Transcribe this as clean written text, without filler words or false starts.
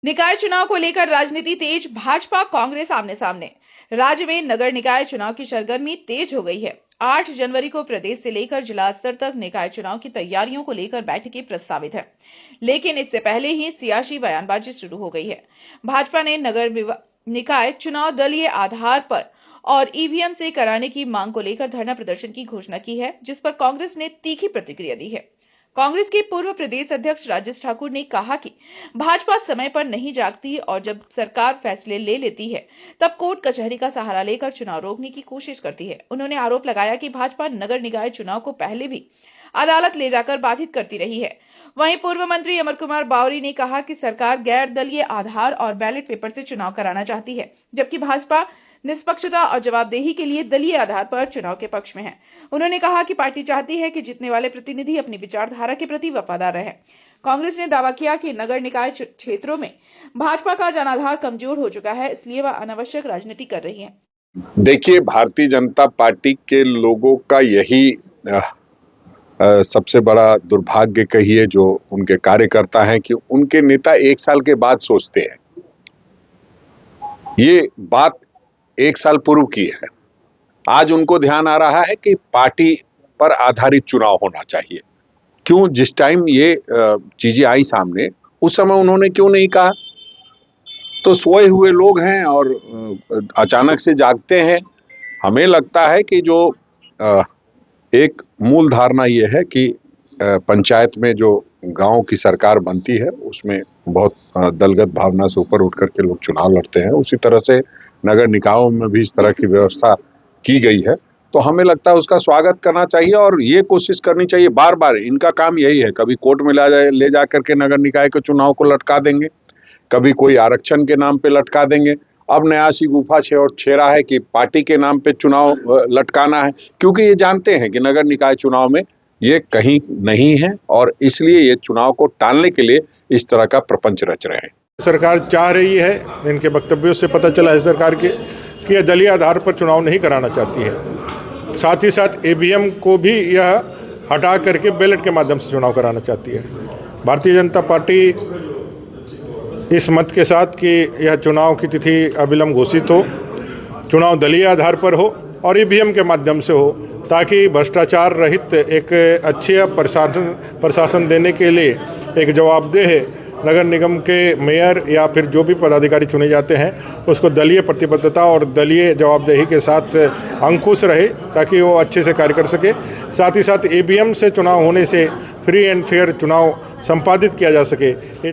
निकाय चुनाव को लेकर राजनीति तेज, भाजपा कांग्रेस आमने सामने। राज्य में नगर निकाय चुनाव की सरगर्मी तेज हो गई है। 8 जनवरी को प्रदेश से लेकर जिला स्तर तक निकाय चुनाव की तैयारियों को लेकर बैठकें प्रस्तावित है, लेकिन इससे पहले ही सियासी बयानबाजी शुरू हो गई है। भाजपा ने नगर निकाय चुनाव दलीय आधार पर और ईवीएम से कराने की मांग को लेकर धरना प्रदर्शन की घोषणा की है, जिस पर कांग्रेस ने तीखी प्रतिक्रिया दी है। कांग्रेस के पूर्व प्रदेश अध्यक्ष राजेश ठाकुर ने कहा कि भाजपा समय पर नहीं जागती और जब सरकार फैसले ले लेती है तब कोर्ट कचहरी का सहारा लेकर चुनाव रोकने की कोशिश करती है। उन्होंने आरोप लगाया कि भाजपा नगर निकाय चुनाव को पहले भी अदालत ले जाकर बाधित करती रही है। वहीं पूर्व मंत्री अमर कुमार बावरी ने कहा कि सरकार गैर दलीय आधार और बैलेट पेपर से चुनाव कराना चाहती है, जबकि भाजपा निष्पक्षता और जवाबदेही के लिए दलीय आधार पर चुनाव के पक्ष में है। उन्होंने कहा कि पार्टी चाहती है कि जीतने वाले प्रतिनिधि अपनी विचारधारा के प्रति वफादार रहें। कांग्रेस ने दावा किया कि नगर निकाय क्षेत्रों में भाजपा का जनाधार कमजोर हो चुका है, इसलिए वह अनावश्यक राजनीति कर रही है। देखिए, भारतीय जनता पार्टी के लोगों का यही सबसे बड़ा दुर्भाग्य कहिए जो उनके कार्यकर्ता हैं कि उनके नेता 1 साल के बाद सोचते हैं। ये बात 1 साल पूर्व की है। आज उनको ध्यान आ रहा है कि पार्टी पर आधारित चुनाव होना चाहिए। क्यों जिस टाइम ये चीजें आई सामने उस समय उन्होंने क्यों नहीं कहा? तो सोए हुए लोग हैं और अचानक से जागते हैं। हमें लगता है कि जो एक मूल धारणा ये है कि पंचायत में जो गांव की सरकार बनती है उसमें बहुत दलगत भावना से ऊपर उठ करके लोग चुनाव लड़ते हैं। उसी तरह से नगर निकायों में भी इस तरह की व्यवस्था की गई है, तो हमें लगता है उसका स्वागत करना चाहिए और ये कोशिश करनी चाहिए। बार बार इनका काम यही है, कभी कोर्ट में ले जा करके नगर निकाय के चुनाव को लटका देंगे, कभी कोई आरक्षण के नाम पे लटका देंगे। अब नया सी गुफा छेड़ा है कि पार्टी के नाम पे चुनाव लटकाना है, क्योंकि ये जानते हैं कि नगर निकाय चुनाव में ये कहीं नहीं है और इसलिए ये चुनाव को टालने के लिए इस तरह का प्रपंच रच रहे हैं। सरकार चाह रही है, इनके वक्तव्यों से पता चला है सरकार के कि यह दलीय आधार पर चुनाव नहीं कराना चाहती है। साथ ही साथ ईवीएम को भी यह हटा करके बैलेट के माध्यम से चुनाव कराना चाहती है। भारतीय जनता पार्टी इस मत के साथ कि यह चुनाव की तिथि अविलंब घोषित हो, चुनाव दलीय आधार पर हो और ईवीएम के माध्यम से हो, ताकि भ्रष्टाचार रहित एक अच्छे प्रशासन देने के लिए एक जवाबदेह नगर निगम के मेयर या फिर जो भी पदाधिकारी चुने जाते हैं उसको दलीय प्रतिबद्धता और दलीय जवाबदेही के साथ अंकुश रहे, ताकि वो अच्छे से कार्य कर सके। साथ ही साथ ईवीएम से चुनाव होने से फ्री एंड फेयर चुनाव संपादित किया जा सके।